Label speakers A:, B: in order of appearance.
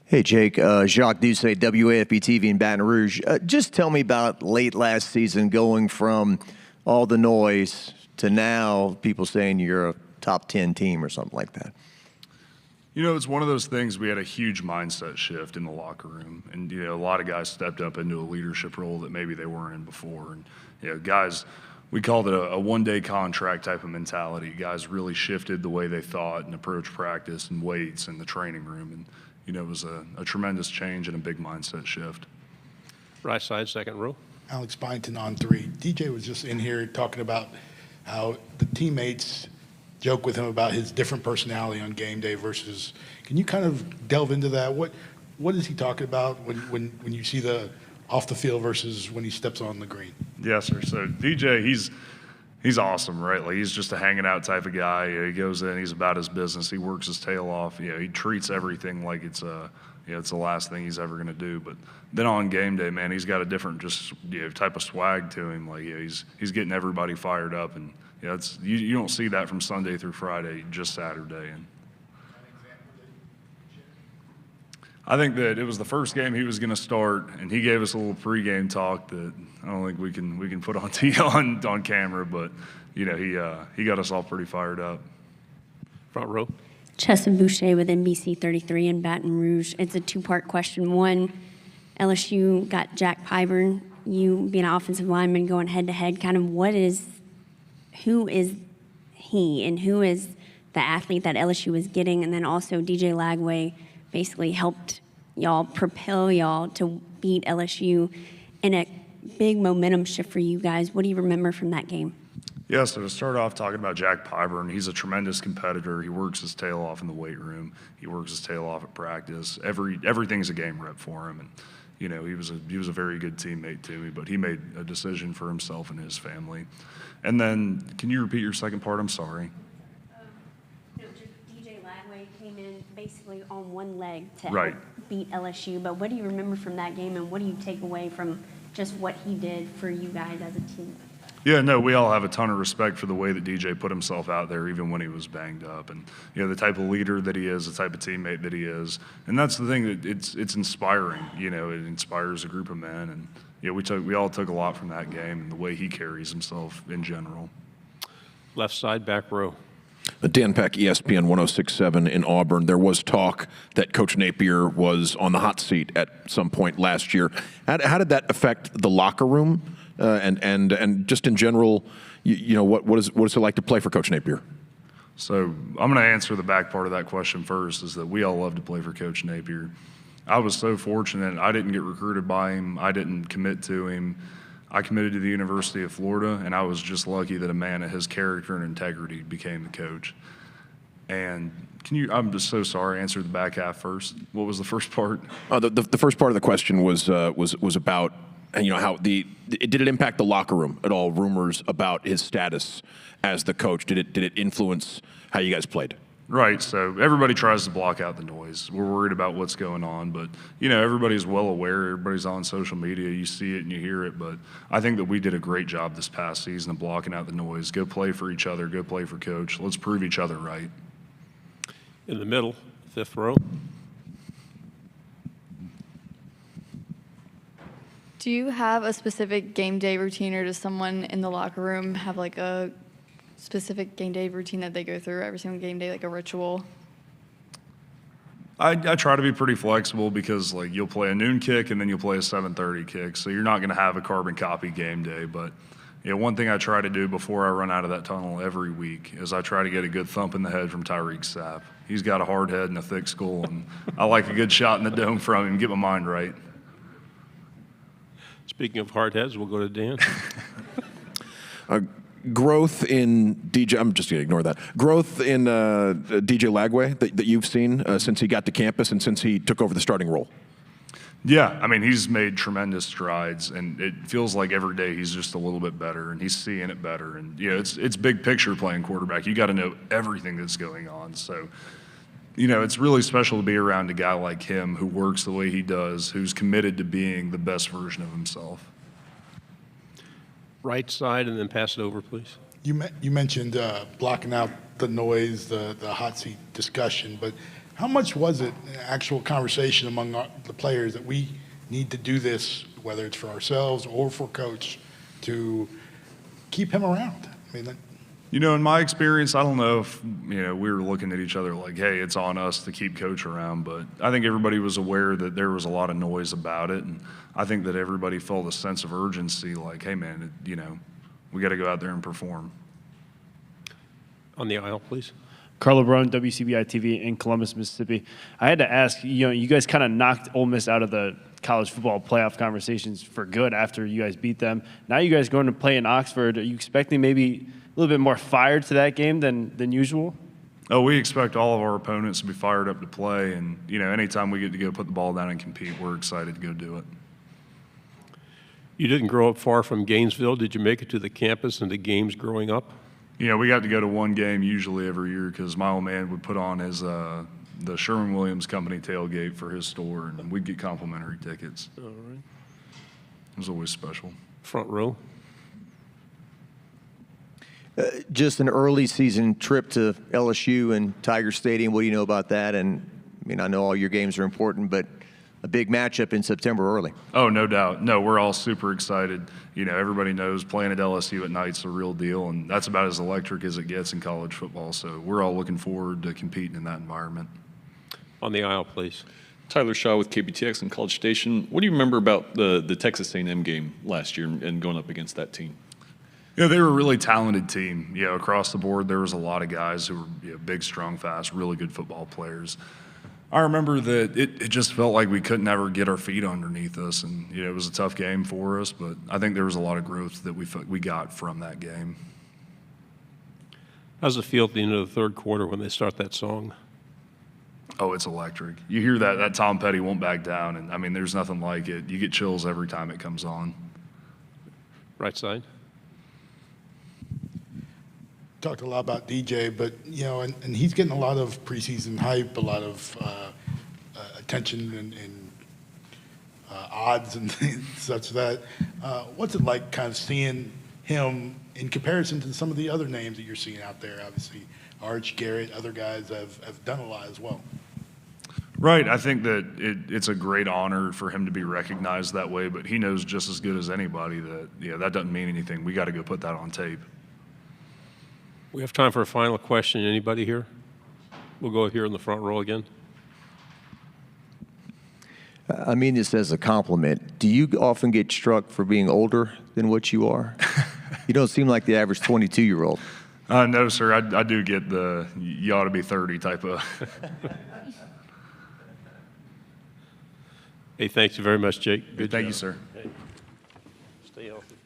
A: Hey, Jake. Jacques Doucet, WAFB TV in Baton Rouge. Just tell me about late last season going from all the noise to now people saying you're a top 10 team or something like that.
B: You know, it's one of those things. We had a huge mindset shift in the locker room, and a lot of guys stepped up into a leadership role that maybe they weren't in before. And guys, we called it a one-day contract type of mentality. Guys really shifted the way they thought and approached practice and weights and the training room, and it was a tremendous change and a big mindset shift.
C: Right side, second row.
D: Alex Byington on 3. DJ was just in here talking about how the teammates joke with him about his different personality on game day versus. Can you kind of delve into that? What is he talking about when you see the off the field versus when he steps on the green?
B: Yes, sir. So DJ, he's awesome, right? Like, he's just a hanging out type of guy. He goes in, he's about his business. He works his tail off. He treats everything like it's the last thing he's ever going to do. But then on game day, man, he's got a different type of swag to him. Like, he's getting everybody fired up, and you don't see that from Sunday through Friday, just Saturday. And I think that it was the first game he was going to start, and he gave us a little pregame talk that I don't think we can put on camera, but he got us all pretty fired up.
C: Front row.
E: Chesson Boucher with NBC 33 in Baton Rouge. It's a two-part question. One, LSU got Jack Pyburn. You being an offensive lineman going head-to-head, kind of who is he and who is the athlete that LSU is getting? And then also DJ Lagway basically helped y'all, propel y'all to beat LSU in a big momentum shift for you guys. What do you remember from that game?
B: Yeah, so to start off talking about Jack Pyburn, he's a tremendous competitor. He works his tail off in the weight room. He works his tail off at practice. Everything's a game rep for him, and he was a very good teammate to me. But he made a decision for himself and his family. And then, can you repeat your second part? I'm sorry.
E: DJ Lagway came in basically on one leg to
B: Right.
E: help beat LSU. But what do you remember from that game, and what do you take away from just what he did for you guys as a team?
B: Yeah, no, we all have a ton of respect for the way that DJ put himself out there, even when he was banged up, and the type of leader that he is, the type of teammate that he is, and that's the thing that it's inspiring. It inspires a group of men, and we all took a lot from that game and the way he carries himself in general.
C: Left side, back row.
F: Dan Peck, ESPN 106.7 in Auburn. There was talk that Coach Napier was on the hot seat at some point last year. How did that affect the locker room? And just in general, what is it like to play for Coach Napier?
B: So I'm going to answer the back part of that question first, is that we all love to play for Coach Napier. I was so fortunate. I didn't get recruited by him. I didn't commit to him. I committed to the University of Florida, and I was just lucky that a man of his character and integrity became the coach. And I'm just so sorry, answer the back half first. What was the first part?
F: The first part of the question was about how did it impact the locker room at all? Rumors about his status as the coach, did it influence how you guys played?
B: Right. So everybody tries to block out the noise. We're worried about what's going on, but everybody's well aware. Everybody's on social media. You see it and you hear it. But I think that we did a great job this past season of blocking out the noise. Go play for each other. Go play for Coach. Let's prove each other right.
C: In the middle, fifth row.
G: Do you have a specific game day routine, or does someone in the locker room have like a specific game day routine that they go through every single game day, like a ritual?
B: I try to be pretty flexible because you'll play a noon kick and then you'll play a 7:30 kick, so you're not going to have a carbon copy game day. But one thing I try to do before I run out of that tunnel every week is I try to get a good thump in the head from Tyreek Sapp. He's got a hard head and a thick skull, and I like a good shot in the dome from him, get my mind right.
C: Speaking of hard heads, we'll go to Dan.
F: Growth in DJ, I'm just going to ignore that. Growth in DJ Lagway that you've seen since he got to campus and since he took over the starting role?
B: Yeah, I mean, he's made tremendous strides, and it feels like every day he's just a little bit better, and he's seeing it better. And, it's big picture playing quarterback. You got to know everything that's going on. So, it's really special to be around a guy like him who works the way he does, who's committed to being the best version of himself.
C: Right side, and then pass it over, please.
D: You mentioned blocking out the noise, the hot seat discussion, but How much was it an actual conversation among the players that we need to do this, whether it's for ourselves or for coach, to keep him around? I mean,
B: In my experience, I don't know if, we were looking at each other like, hey, it's on us to keep coach around, but I think everybody was aware that there was a lot of noise about it, and I think that everybody felt a sense of urgency like, hey, man, we got to go out there and perform.
C: On the aisle, please.
H: Carlo Brown, WCBI TV in Columbus, Mississippi. I had to ask, you guys kind of knocked Ole Miss out of the college football playoff conversations for good after you guys beat them. Now you guys going to play in Oxford. Are you expecting maybe a little bit more fired to that game than usual?
B: Oh, we expect all of our opponents to be fired up to play, and, anytime we get to go put the ball down and compete, we're excited to go do it.
C: You didn't grow up far from Gainesville. Did you make it to the campus and the games growing up?
B: We got to go to one game usually every year because my old man would put on his the Sherwin-Williams Company tailgate for his store, and we'd get complimentary tickets.
C: All right.
B: It was always special.
C: Front row.
A: Just an early season trip to LSU and Tiger Stadium. What do you know about that? And I know all your games are important, but a big matchup in September early.
B: Oh, no doubt. No, we're all super excited. Everybody knows playing at LSU at night's the real deal, and that's about as electric as it gets in college football. So we're all looking forward to competing in that environment.
C: On the aisle, please.
I: Tyler Shaw with KBTX and College Station. What do you remember about the Texas A&M game last year and going up against that team?
B: They were a really talented team. Across the board, there was a lot of guys who were big, strong, fast, really good football players. I remember that it just felt like we couldn't ever get our feet underneath us, and it was a tough game for us. But I think there was a lot of growth that we got from that game.
C: How's it feel at the end of the third quarter when they start that song?
B: Oh, it's electric. You hear that Tom Petty Won't Back Down, and there's nothing like it. You get chills every time it comes on.
C: Right side.
D: talked a lot about DJ, but and he's getting a lot of preseason hype, a lot of attention and odds and things such that. What's it like, kind of seeing him in comparison to some of the other names that you're seeing out there? Obviously, Arch, Garrett, other guys have done a lot as well.
B: Right. I think that it's a great honor for him to be recognized that way, but he knows just as good as anybody that that doesn't mean anything. We got to go put that on tape.
C: We have time for a final question. Anybody here? We'll go here in the front row again.
A: I mean this as a compliment. Do you often get struck for being older than what you are? You don't seem like the average 22-year-old.
B: No, sir. I do get the you ought to be 30 type of.
C: Hey, thanks very much, Jake. Good
B: Thank
C: job.
B: you, sir.
C: Hey, stay healthy.